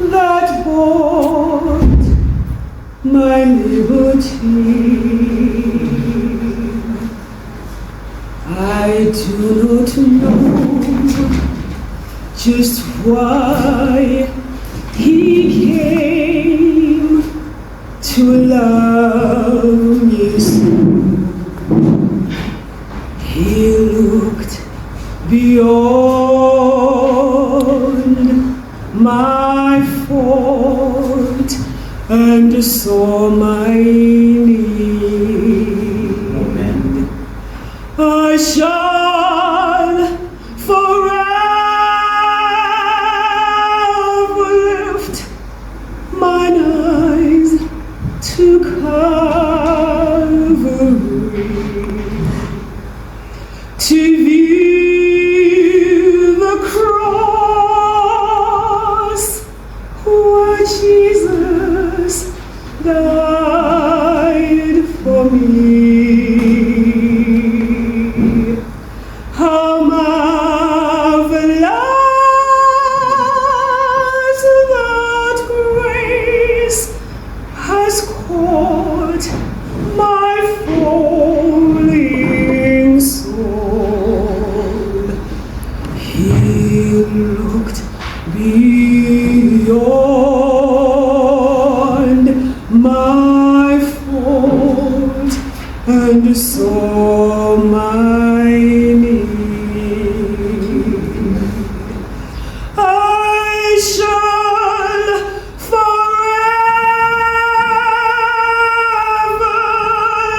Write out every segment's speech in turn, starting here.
that bought my liberty. I do not know just why he came to love me so. He looked beyond my fault and saw my need. Amen. I shall forever lift mine eyes to Calvary to view the cross where Jesus died for me. How marvelous that grace has caught my falling soul. He looked beyond my fault and saw my need. I shall forever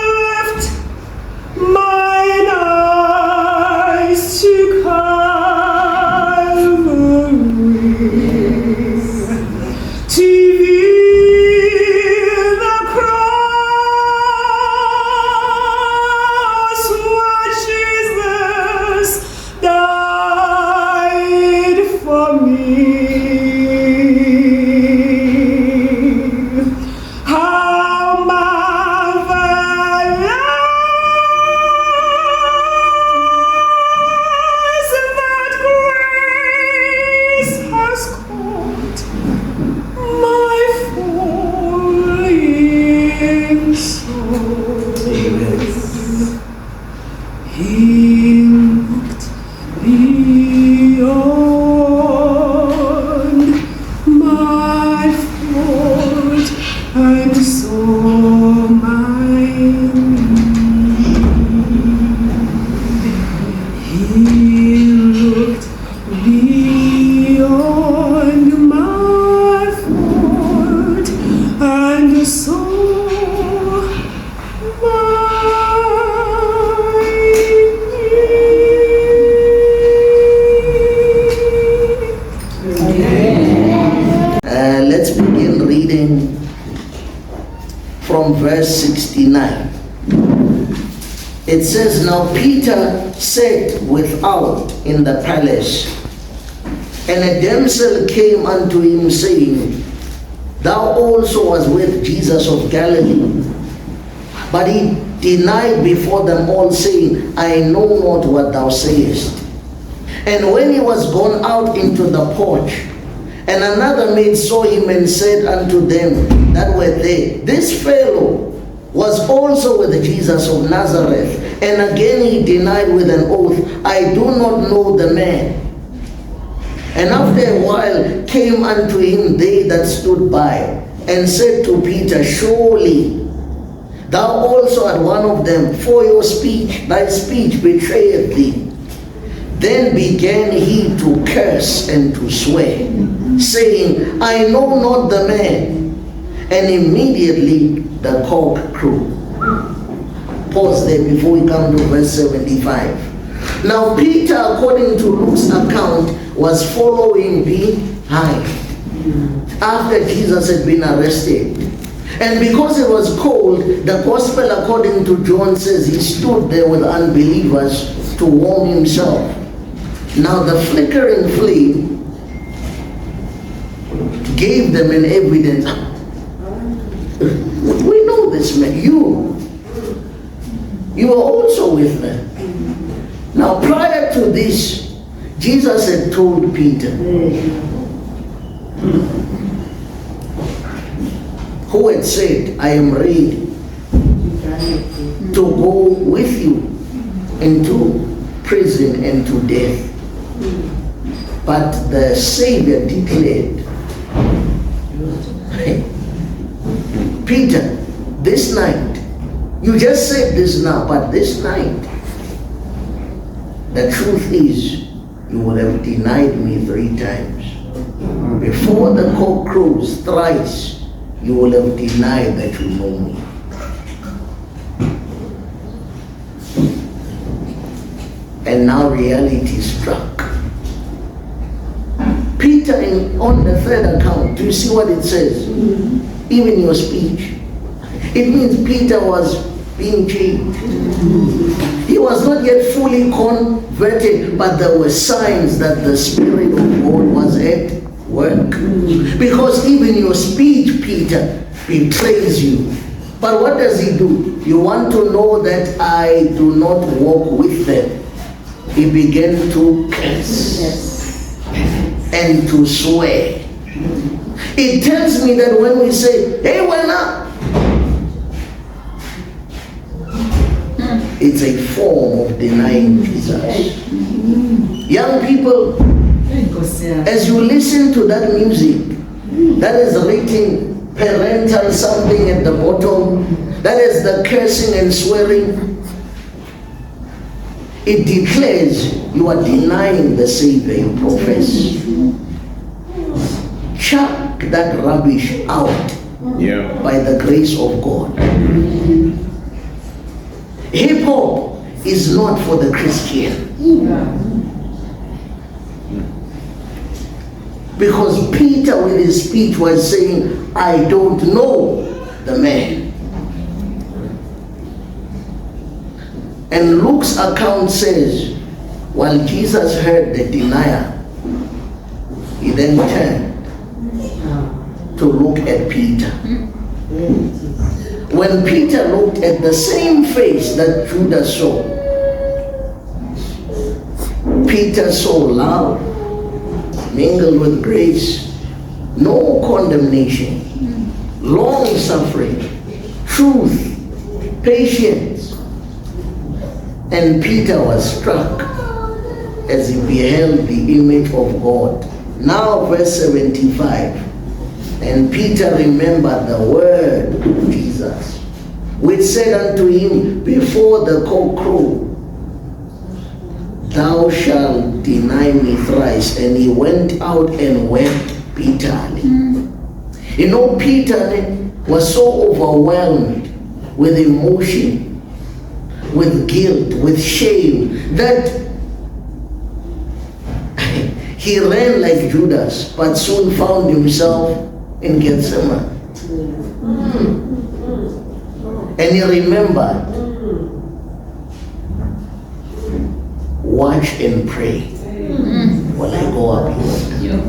lift mine eyes to Calvary to view the cross where Jesus died for me. How marvelous that grace has caught my falling soul. He looked beyond my fault and saw my need. He looked beyond my fault and saw Let's begin reading from verse 69. It says, Now Peter sat without in the palace, and a damsel came unto him, saying, Thou also was with Jesus of Galilee. But he denied before them all, saying, I know not what thou sayest. And when he was gone out into the porch, and another maid saw him and said unto them that were there, This fellow was also with Jesus of Nazareth. And again he denied with an oath, I do not know the man. And after a while came unto him they that stood by, and said to Peter, Surely thou also art one of them, for thy speech betrayeth thee. Then began he to curse and to swear, saying, I know not the man. And immediately the cock crew. Pause there before we come to verse 75. Now Peter, according to Luke's account, was following behind after Jesus had been arrested. And because it was cold, the gospel according to John says he stood there with unbelievers to warm himself. Now the flickering flame gave them an evidence. We know this man. You were also with them. Now prior to this, Jesus had told Peter, who had said, I am ready to go with you into prison and to death. But the Savior declared, Peter, this night, you just said this now, but this night, the truth is, you would have denied me 3 times. Before the cock crows thrice, you will have denied that you know me. And now reality struck. Peter, on the third account, do you see what it says? Even your speech. It means Peter was being changed. He was not yet fully converted, but there were signs that the Spirit of God was at work. Because even your speech, Peter, betrays you. But what does he do? You want to know that I do not walk with them. He began to curse and to swear. It tells me that when we say, hey, well now, it's a form of denying Jesus. Young people, as you listen to that music that is written parental something at the bottom, that is the cursing and swearing, it declares you are denying the Savior you profess. Chuck that rubbish out by the grace of God. Hip hop is not for the Christian. Because Peter with his speech was saying, I don't know the man. And Luke's account says, while Jesus heard the denier, he then turned to look at Peter. When Peter looked at the same face that Judas saw, Peter saw love mingled with grace, no condemnation, long suffering, truth, patience. And Peter was struck as he beheld the image of God. Now verse 75. And Peter remembered the word of Jesus, which said unto him, before the cock crow, thou shalt deny me thrice. And he went out and wept bitterly. You know, Peter was so overwhelmed with emotion, with guilt, with shame, that he ran like Judas, but soon found himself in Gethsemane. And he remembered, watch and pray while I go up yonder.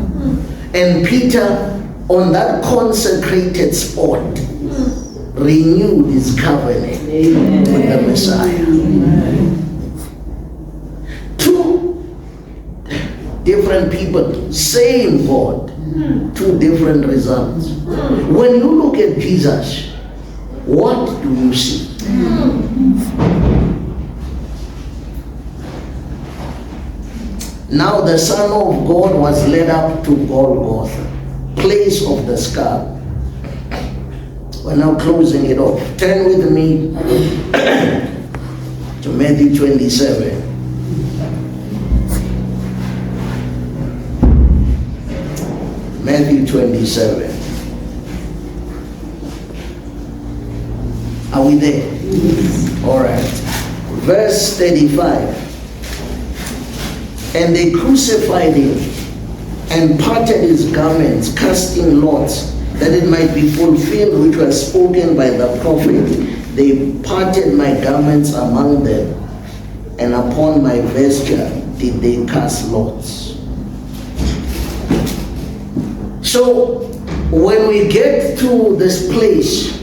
And Peter, on that consecrated spot, renewed his covenant with the Messiah. Two different people, same God, two different results. When you look at Jesus, what do you see? Now the Son of God was led up to Golgotha, place of the skull. We're now closing it off. Turn with me to Matthew 27. Matthew 27. Are we there? All right. Verse 35. And they crucified him and parted his garments, casting lots, that it might be fulfilled which was spoken by the prophet. They parted my garments among them, and upon my vesture did they cast lots. So when we get to this place,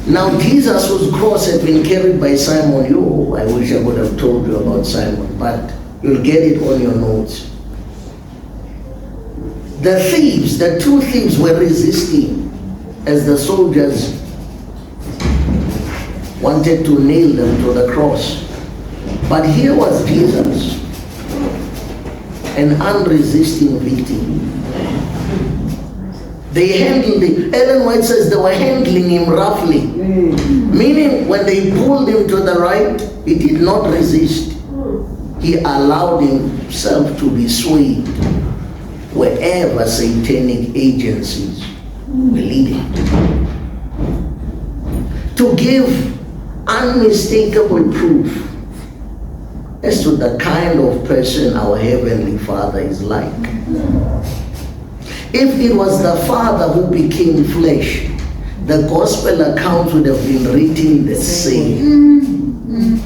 now Jesus whose cross had been carried by Simon. I wish I would have told you about Simon, but you'll get it on your notes. The thieves, the two thieves were resisting as the soldiers wanted to nail them to the cross. But here was Jesus, an unresisting victim. They handled him. Ellen White says they were handling him roughly. Meaning when they pulled him to the right, he did not resist. He allowed himself to be swayed wherever satanic agencies were leading. To give unmistakable proof as to the kind of person our Heavenly Father is like. If it was the Father who became flesh, the gospel account would have been written the same.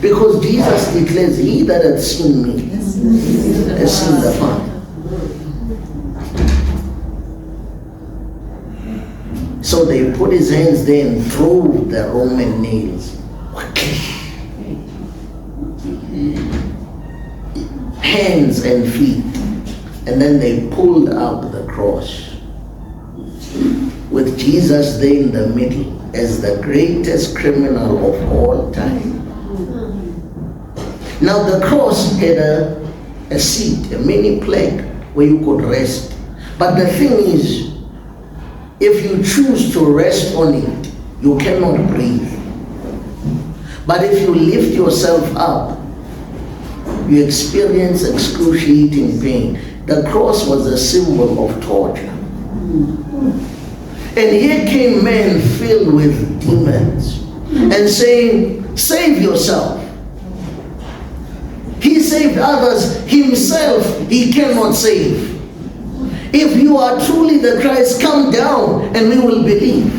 Because Jesus declares, he that hath seen me has seen the Father. So they put his hands there and drove the Roman nails. Hands and feet. And then they pulled out the cross with Jesus there in the middle as the greatest criminal of all time. Now the cross had a seat, a mini plank where you could rest. But the thing is, if you choose to rest on it, you cannot breathe. But if you lift yourself up, you experience excruciating pain. The cross was a symbol of torture. And here came men filled with demons and saying, save yourself. He saved others, himself he cannot save. If you are truly the Christ, come down and we will believe.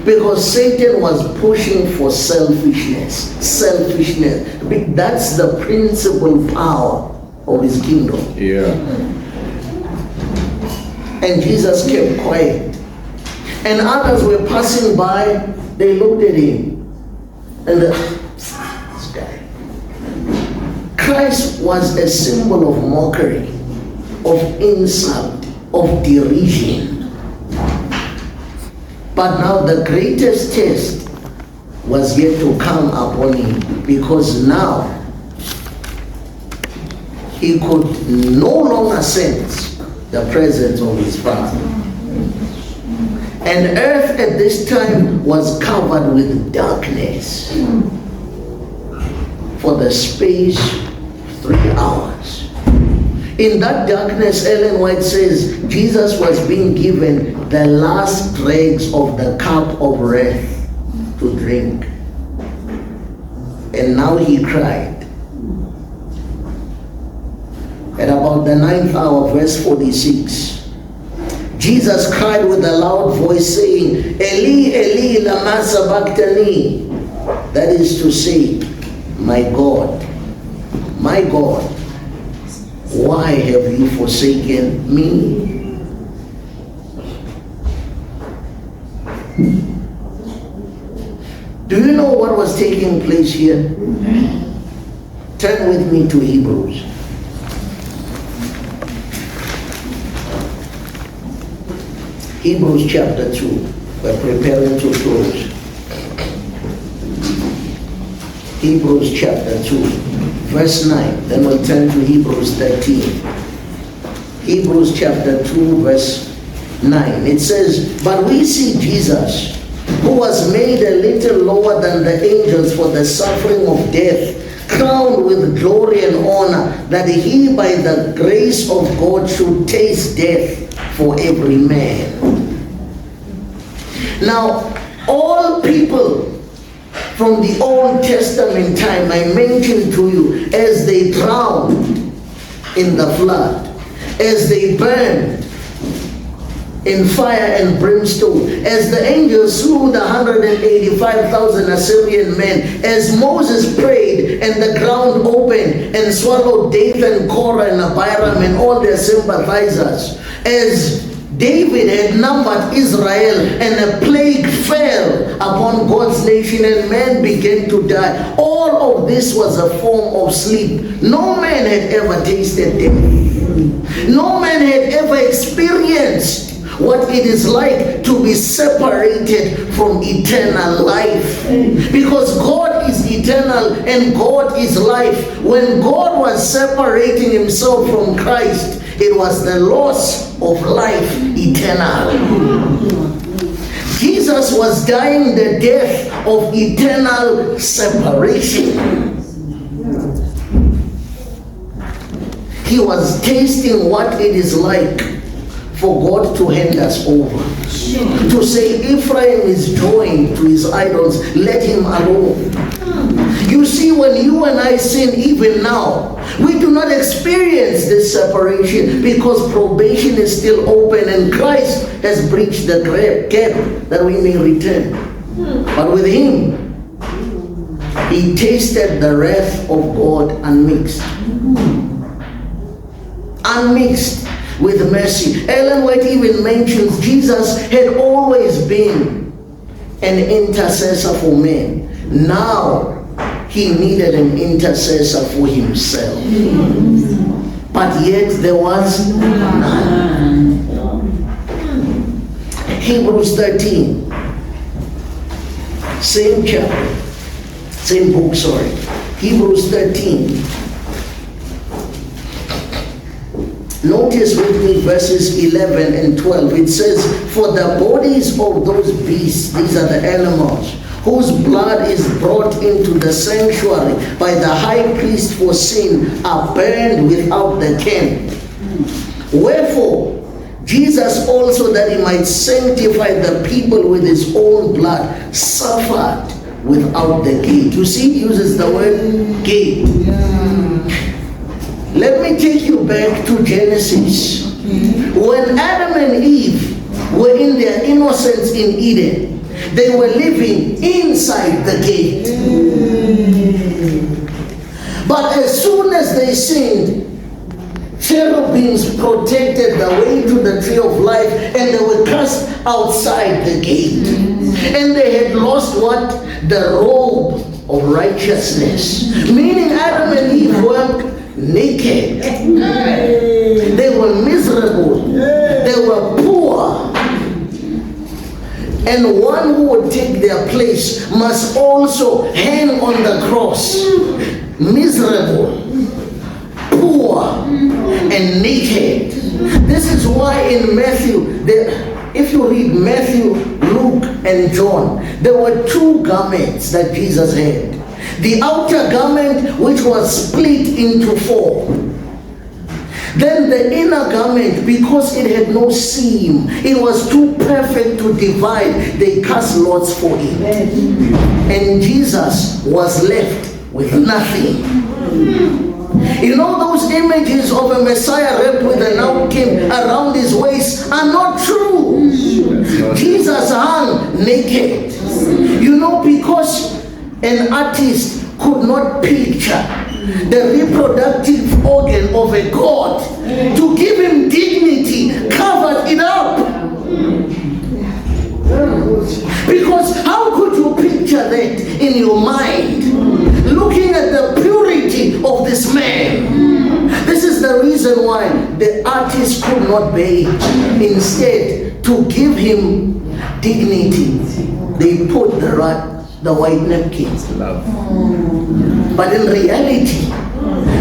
Because Satan was pushing for selfishness. Selfishness. That's the principal power of his kingdom. Yeah. And Jesus kept quiet. And others were passing by, they looked at him. And this guy. Christ was a symbol of mockery, of insult, of derision. But now the greatest test was yet to come upon him, because now he could no longer sense the presence of his Father. And earth at this time was covered with darkness for the space of 3 hours. In that darkness, Ellen White says, Jesus was being given the last dregs of the cup of wrath to drink. And now he cried. At about the 9th hour, verse 46, Jesus cried with a loud voice saying, Eli, Eli, lama sabachthani. That is to say, my God, why have you forsaken me? Do you know what was taking place here? Turn with me to Hebrews. Hebrews chapter 2. We're preparing to close. Hebrews chapter 2, verse 9. Then we'll turn to Hebrews 13. Hebrews chapter 2, verse 9. It says, but we see Jesus, who was made a little lower than the angels for the suffering of death, crowned with glory and honor, that he by the grace of God should taste death for every man. Now, all people from the Old Testament time, I mentioned to you, as they drowned in the flood, as they burned in fire and brimstone, as the angels slew the 185,000 Assyrian men, as Moses prayed and the ground opened and swallowed Dathan, Korah and Abiram and all their sympathizers, as David had numbered Israel and a plague fell upon God's nation and men began to die. All of this was a form of sleep. No man had ever tasted death. No man had ever experienced what it is like to be separated from eternal life. Because God is eternal and God is life. When God was separating himself from Christ, it was the loss of life eternal. Jesus was dying the death of eternal separation. He was tasting what it is like for God to hand us over. To say Ephraim is joined to his idols, let him alone. You see, when you and I sin even now, we do not experience this separation because probation is still open and Christ has breached the gap that we may return. But with him, he tasted the wrath of God unmixed. Unmixed with mercy. Ellen White even mentions Jesus had always been an intercessor for men. Now he needed an intercessor for himself. But yet there was none. Hebrews 13. Same chapter. Same book, sorry. Hebrews 13. Notice with me verses 11 and 12. It says, for the bodies of those beasts, these are the animals, whose blood is brought into the sanctuary by the high priest for sin, are burned without the camp. Wherefore, Jesus also, that he might sanctify the people with his own blood, suffered without the gate. You see, it uses the word gate. Let me take you back to Genesis. When Adam and Eve were in their innocence in Eden, they were living inside the gate. But as soon as they sinned, cherubims protected the way to the tree of life and they were cast outside the gate. And they had lost what? The robe of righteousness. Meaning Adam and Eve were naked. They were miserable. They were poor. And one who would take their place must also hang on the cross. Miserable, poor, and naked. This is why in Matthew, if you read Matthew, Luke, and John, there were two garments that Jesus had. The outer garment, which was split into four. Then the inner garment, because it had no seam, it was too perfect to divide, they cast lots for it. And Jesus was left with nothing. You know, those images of a Messiah wrapped with a napkin around his waist are not true. Jesus hung naked. You know, because an artist could not picture the reproductive organ of a god, to give him dignity, covered it up. Because how could you picture that in your mind, looking at the purity of this man? This is the reason why the artist could not bear it. Instead, to give him dignity, they put the white napkins. But in reality,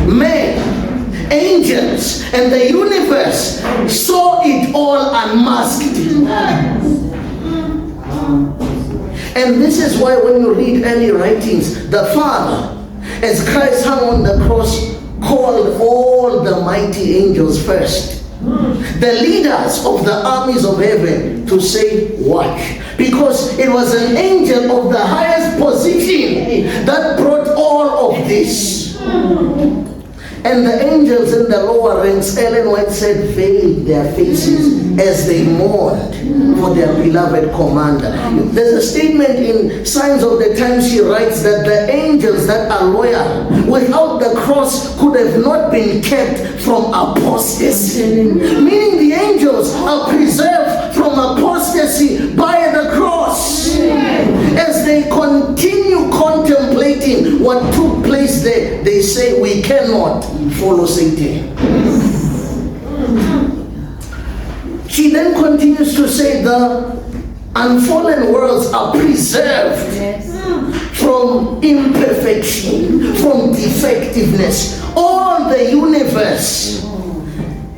men, angels, and the universe saw it all unmasked. And this is why when you read early writings, the Father, as Christ hung on the cross, called all the mighty angels first, the leaders of the armies of heaven, to say, watch. Because it was an angel of the highest position that brought all of this. And the angels in the lower ranks, Ellen White said, veiled their faces as they mourned for their beloved commander. There's a statement in Signs of the Times, she writes that the angels that are loyal without the cross could have not been kept from apostasy. Meaning the angels are preserved from apostasy by the cross. As they continue contemplating what took place there, they say, we cannot follow Satan. She then continues to say the unfallen worlds are preserved from imperfection, from defectiveness. All the universe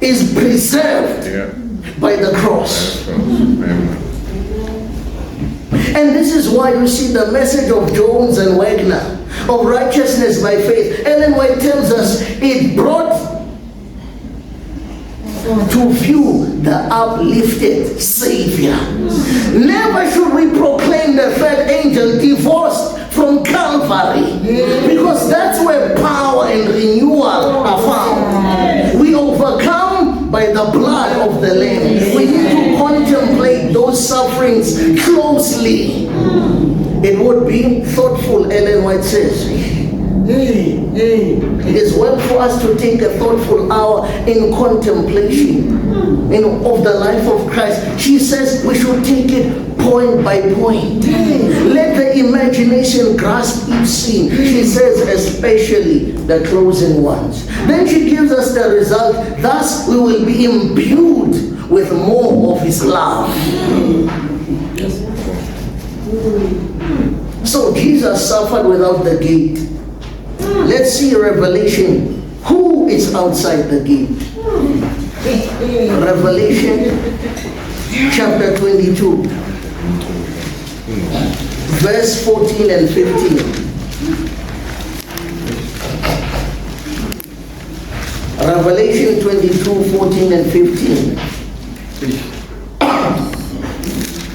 is preserved by the cross. And this is why you see the message of Jones and Wagner of righteousness by faith. Ellen White tells us it brought to view the uplifted Savior. Never should we proclaim the third angel divorced from Calvary, because that's where power and renewal are found. We overcome by the blood of the Lamb. We need to contemplate those sufferings closely. It would be thoughtful, Ellen White says. It is well for us to take a thoughtful hour in contemplation of the life of Christ. She says we should take it point by point. Let the imagination grasp each scene. She says especially the closing ones. Then she gives us the result. Thus we will be imbued with more of His love. So Jesus suffered without the gate. Let's see Revelation. Who is outside the gate? Revelation chapter 22, verse 14 and 15. Revelation 22, 14 and 15.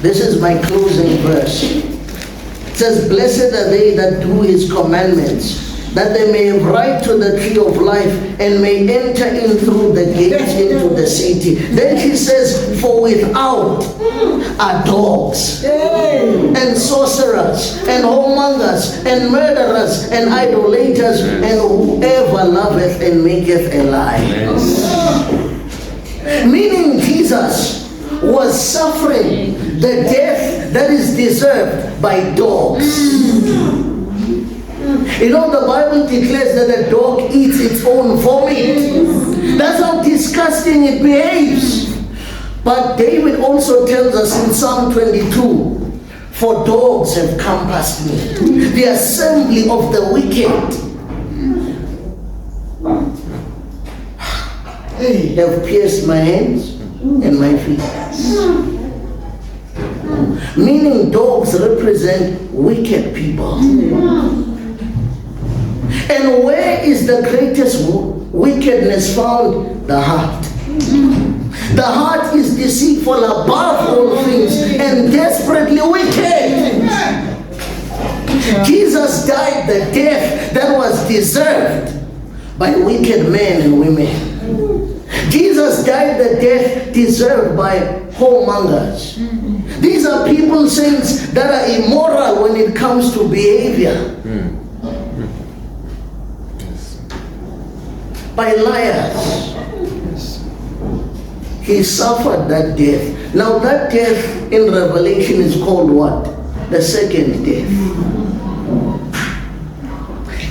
This is my closing verse. It says, blessed are they that do His commandments, that they may have right to the tree of life and may enter in through the gates into the city. Then she says, for without are dogs and sorcerers and whoremongers and murderers and idolaters and whoever loveth and maketh a lie. Meaning Jesus was suffering the death that is deserved by dogs. You know, the Bible declares that a dog eats its own vomit. That's how disgusting it behaves. But David also tells us in Psalm 22, for dogs have compassed me, the assembly of the wicked have pierced my hands and my feet. Meaning dogs represent wicked people. And where is the greatest wickedness found? The heart. The heart is deceitful above all things and desperately wicked. Jesus died the death that was deserved by wicked men and women. Jesus died the death deserved by whoremongers. These are people, saints, that are immoral when it comes to behavior. By liars. He suffered that death. Now that death in Revelation is called what? The second death.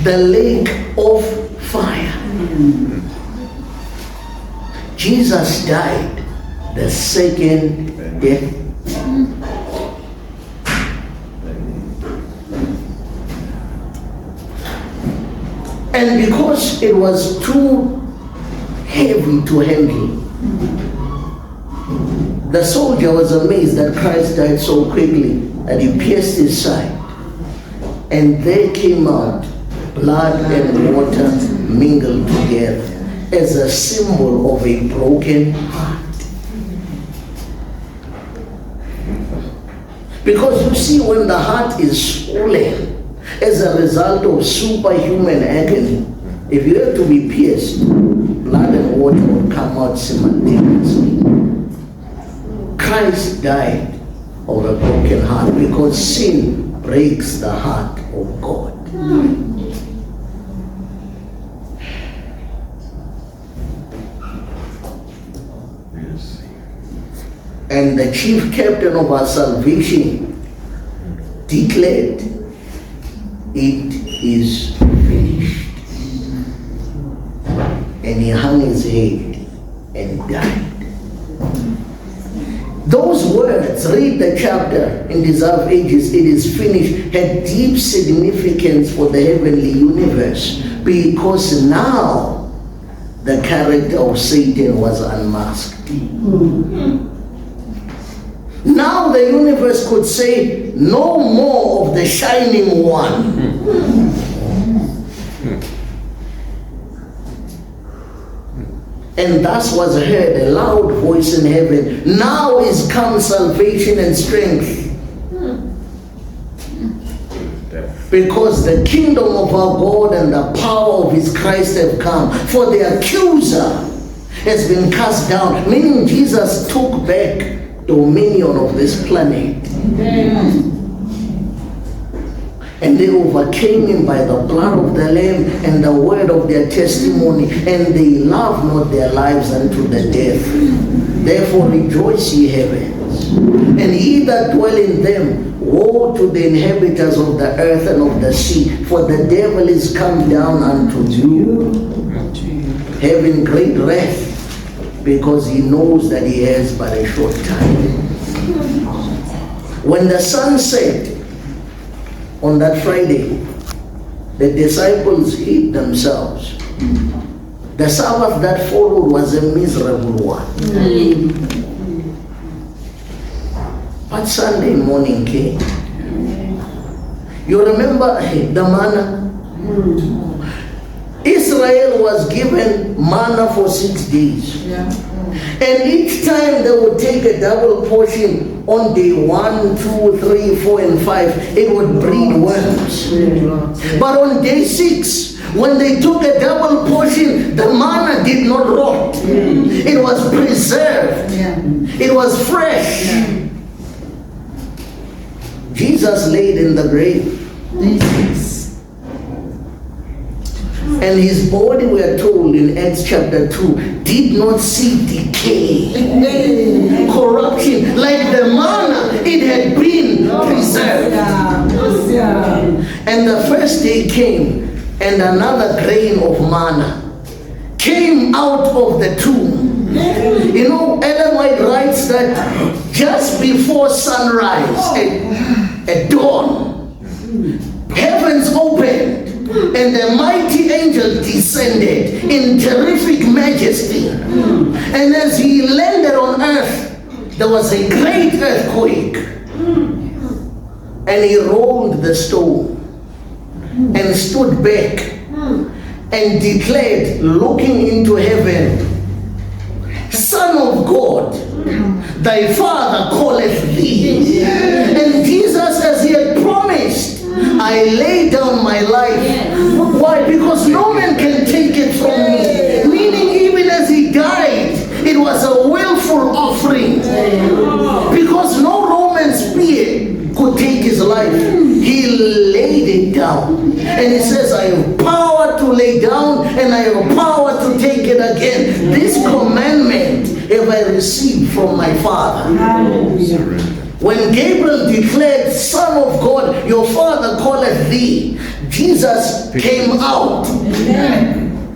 The lake of fire. Jesus died the second death. And because it was too heavy to handle, the soldier was amazed that Christ died so quickly, and he pierced his side. And there came out blood and water mingled together as a symbol of a broken heart. Because you see, when the heart is swollen as a result of superhuman agony, if you have to be pierced, blood and water will come out simultaneously. Christ died of a broken heart because sin breaks the heart of God. And the chief captain of our salvation declared, it is finished. And he hung his head and died. Those words, read the chapter in Desire of Ages, it is finished, had deep significance for the heavenly universe, because now the character of Satan was unmasked. Now the universe could say, no more of the shining one. And thus was heard a loud voice in heaven, now is come salvation and strength. Because the kingdom of our God and the power of his Christ have come. For the accuser has been cast down, meaning Jesus took back dominion of this planet. And they overcame him by the blood of the Lamb and the word of their testimony, and they loved not their lives unto the death. Therefore rejoice, ye heavens, and ye that dwell in them. Woe to the inhabitants of the earth and of the sea, for the devil is come down unto you, having great wrath, because he knows that he has but a short time. When the sun set on that Friday, the disciples hid themselves. The Sabbath that followed was a miserable one. But Sunday morning came. You remember the manna? Israel was given manna for 6 days. And each time they would take a double portion on day 1, 2, 3, 4, and 5, it would breed worms. But on day 6, when they took a double portion, the manna did not rot. It was preserved. It was fresh. Jesus laid in the grave. And his body, we are told in Acts chapter 2, did not see decay, corruption, like the manna, it had been preserved. And the first day came, and another grain of manna came out of the tomb. You know, Ellen White writes that just before sunrise, at dawn, heavens opened, and the mighty angel descended in terrific majesty. And as he landed on earth, there was a great earthquake. And he rolled the stone and stood back and declared, looking into heaven, Son of God, thy Father calleth thee. And Jesus, as he had promised, I lay down my life. Why? Because no man can take it from me. Meaning, even as he died, it was a willful offering. Because no Roman spear could take his life. He laid it down. And he says, I have power to lay down, and I have power to take it again. This commandment have I received from my Father. When Gabriel declared, Son of God, your Father calleth thee, Jesus came out.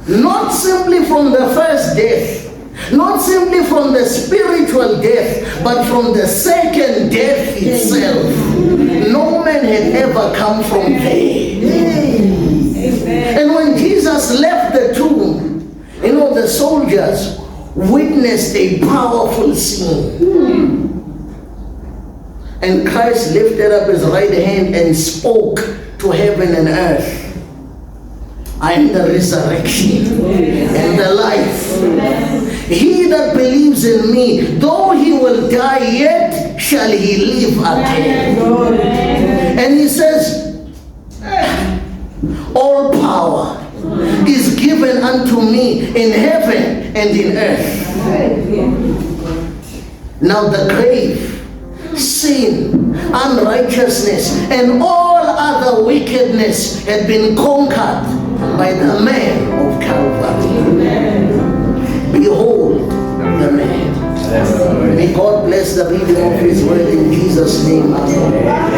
Not simply from the first death, not simply from the spiritual death, but from the second death itself. No man had ever come from there. And when Jesus left the tomb, you know, the soldiers witnessed a powerful scene. And Christ lifted up his right hand and spoke to heaven and earth. I am the resurrection and the life. He that believes in me, though he will die, yet shall he live again. And he says, all power is given unto me in heaven and in earth. Now the grave, sin, unrighteousness, and all other wickedness had been conquered by the man of Calvary. Behold the man. May God bless the reading of his word in Jesus' name. Amen.